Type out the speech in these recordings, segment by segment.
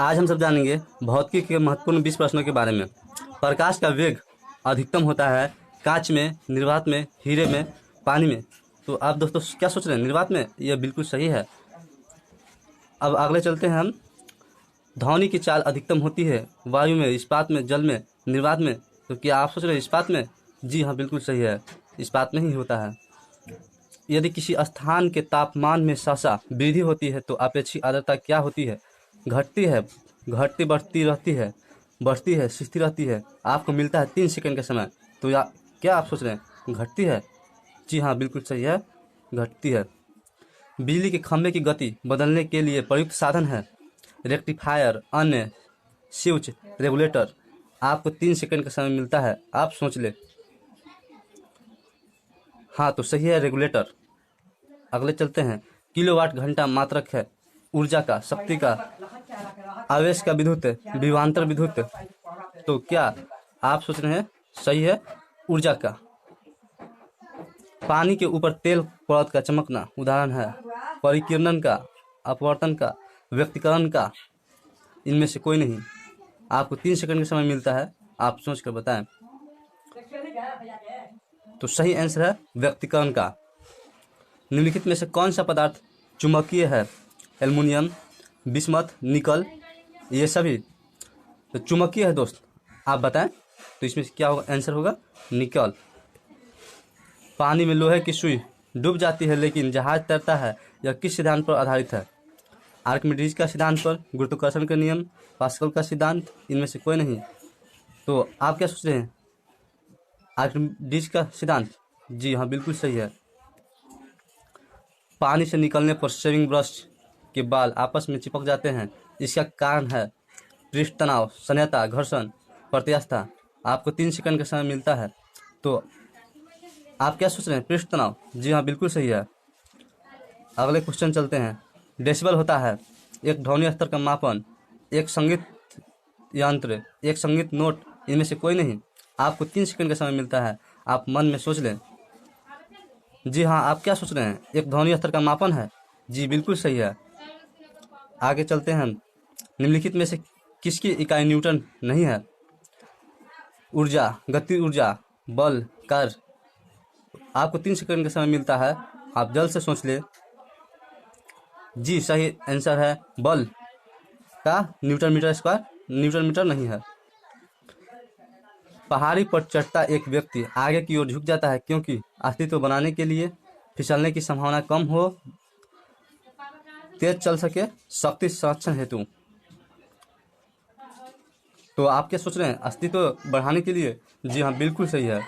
आज हम सब जानेंगे भौतिकी के महत्वपूर्ण 20 प्रश्नों के बारे में। प्रकाश का वेग अधिकतम होता है कांच में, निर्वात में, हीरे में, पानी में। तो आप दोस्तों क्या सोच रहे हैं? निर्वात में? यह बिल्कुल सही है। अब अगले चलते हैं हम। ध्वनि की चाल अधिकतम होती है वायु में, इस्पात में, जल में, निर्वात में। तो क्या आप सोच रहे हैं इस्पात में? जी हाँ, बिल्कुल सही है, इस्पात में ही होता है। यदि किसी स्थान के तापमान में सहसा वृद्धि होती है तो अपेक्षित आर्द्रता क्या होती है? घटती है, घटती बढ़ती रहती है, बढ़ती है, स्थिर रहती है। आपको मिलता है 3 सेकंड का समय। तो क्या आप सोच रहे हैं? घटती है। जी हाँ, बिल्कुल सही है, घटती है। बिजली के खंभे की गति बदलने के लिए प्रयुक्त साधन है रेक्टिफायर, अन्य, स्विच, रेगुलेटर। आपको 3 सेकंड का समय मिलता है, आप सोच ले। हाँ, तो सही है, रेगुलेटर। अगले चलते हैं। किलोवाट घंटा मात्रक है ऊर्जा का, शक्ति का, आवेश का, विद्युत, विभवांतर विद्युत। तो क्या आप सोच रहे हैं? सही है, ऊर्जा का। पानी के ऊपर तेल परत का चमकना उदाहरण है परिकिरणन का, अपवर्तन का, व्यक्तिकरण का। इनमें से कोई नहीं। आपको 3 सेकंड का समय मिलता है, आप सोच कर बताएं। तो सही आंसर है व्यक्तिकरण का। निम्नलिखित में से कौन सा पदार्थ चुंबकीय है? एल्युमिनियम, बिस्मथ, निकल, ये सभी। तो चुंबकीय है दोस्त, आप बताएं। तो इसमें से क्या होगा? आंसर होगा निकल। पानी में लोहे की सुई डूब जाती है लेकिन जहाज तैरता है, यह किस सिद्धांत पर आधारित है? आर्किमिडीज का सिद्धांत पर, गुरुत्वाकर्षण का नियम, पास्कल का सिद्धांत। इनमें से कोई नहीं। तो आप क्या सोच रहे हैं? आर्किमिडीज का सिद्धांत। जी हाँ, बिल्कुल सही है। पानी से निकलने पर शेविंग ब्रश के बाल आपस में चिपक जाते हैं, इसका कारण है पृष्ठ तनाव, सन्यता, घर्षण, प्रत्यास्थता। आपको 3 सेकंड का समय मिलता है। तो आप क्या सोच रहे हैं? पृष्ठ तनाव। जी हाँ, बिल्कुल सही है। अगले क्वेश्चन चलते हैं। डेसिबल होता है एक ध्वनि स्तर का मापन, एक संगीत यंत्र, एक संगीत नोट। इनमें से कोई नहीं। आपको 3 सेकंड का समय मिलता है, आप मन में सोच लें। जी हाँ, आप क्या सोच रहे हैं? एक ध्वनि स्तर का मापन है। जी बिल्कुल सही है। आगे चलते हैं। निम्नलिखित में से किसकी इकाई न्यूटन नहीं है? ऊर्जा, गति ऊर्जा, बल, कार्य। आपको 3 सेकंड का समय मिलता है, आप जल्द से सोच ले। जी सही आंसर है बल का newton metre square. Newton metre नहीं है। पहाड़ी पर चढ़ता एक व्यक्ति आगे की ओर झुक जाता है क्योंकि अस्तित्व बनाने के लिए, फिसलने की संभावना कम हो, तेज चल सके, शक्ति संरक्षण हेतु। तो आप क्या सोच रहे हैं? अस्तित्व बढ़ाने के लिए। जी हाँ, बिल्कुल सही है।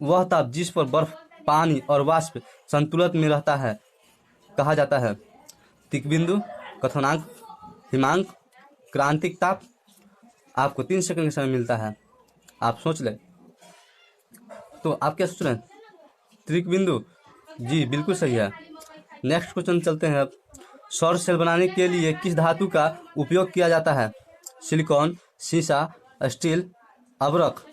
वह ताप जिस पर बर्फ, पानी और वाष्प संतुलन में रहता है कहा जाता है तिकबिंदु, क्वथनांक, हिमांक, क्रांतिक ताप। आपको 3 सेकंड का समय मिलता है, आप सोच लें। तो आप क्या सोच रहे हैं? त्रिकबिंदु। जी बिल्कुल सही है। नेक्स्ट क्वेश्चन चलते हैं अब। सौर सेल बनाने के लिए किस धातु का उपयोग किया जाता है? सिलिकॉन, सीसा, स्टील, अभ्रक।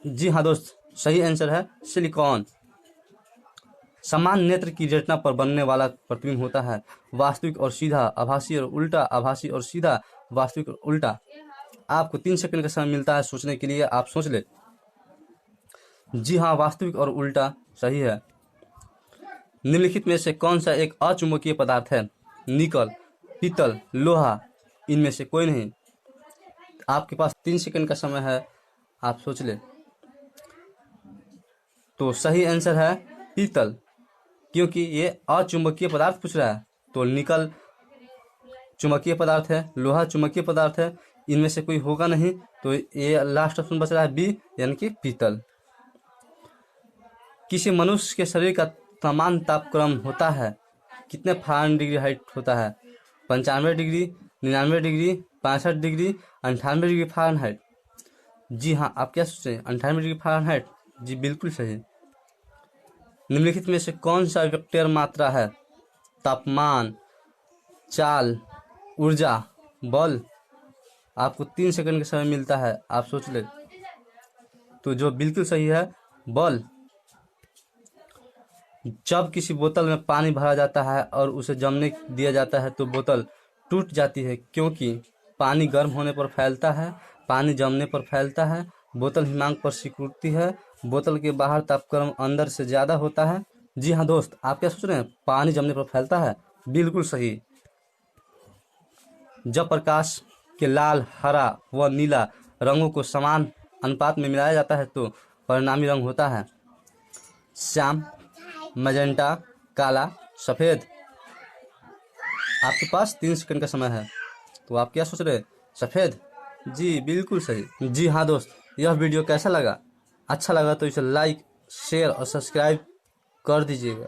जी हाँ दोस्त, सही आंसर है सिलिकॉन। समान नेत्र की रेटिना पर बनने वाला प्रतिबिंब होता है वास्तविक और सीधा, आभासी और उल्टा, आभासी और सीधा, वास्तविक और उल्टा। आपको 3 सेकंड का समय मिलता है सोचने के लिए, आप सोच ले। जी हाँ, वास्तविक और उल्टा सही है। निम्नलिखित में से कौन सा एक अचुंबकीय पदार्थ है? निकल, पीतल, लोहा। इनमें से कोई नहीं। आपके पास 3 सेकंड का समय है, आप सोच ले। तो सही आंसर है पीतल, क्योंकि ये अचुंबकीय पदार्थ पूछ रहा है। तो निकल चुंबकीय पदार्थ है, लोहा चुंबकीय पदार्थ है, इनमें से कोई होगा नहीं। तो ये लास्ट ऑप्शन बच रहा है बी, यानी कि पीतल। किसी मनुष्य के शरीर का समान तापक्रम होता है कितने फ़ारेनहाइट डिग्री हाइट होता है? 95 degree, 99 degree, 65 degree, 98 degree Fahrenheit. जी हाँ, आप क्या सोचते हैं? 98 डिग्री फ़ारेनहाइट। जी बिल्कुल सही। निम्नलिखित में से कौन सा वेक्टर मात्रा है? तापमान, चाल, ऊर्जा, बल। आपको 3 सेकंड का समय मिलता है, आप सोच ले। तो जो बिल्कुल सही है बल। जब किसी बोतल में पानी भरा जाता है और उसे जमने दिया जाता है तो बोतल टूट जाती है, क्योंकि पानी गर्म होने पर फैलता है, पानी जमने पर फैलता है। बोतल हिमांक पर सिकुड़ती है, बोतल के बाहर तापक्रम अंदर से ज़्यादा होता है। जी हाँ दोस्त, आप क्या सोच रहे हैं? पानी जमने पर फैलता है, बिल्कुल सही। जब प्रकाश के लाल, हरा व नीला रंगों को समान अनुपात में मिलाया जाता है तो परिणामी रंग होता है श्याम, मैजेंटा, काला, सफ़ेद। आपके पास 3 सेकंड का समय है, तो आप क्या सोच रहे हैं? सफ़ेद। जी बिल्कुल सही। जी हाँ दोस्त, यह वीडियो कैसा लगा? अच्छा लगा तो इसे लाइक, शेयर और सब्सक्राइब कर दीजिएगा।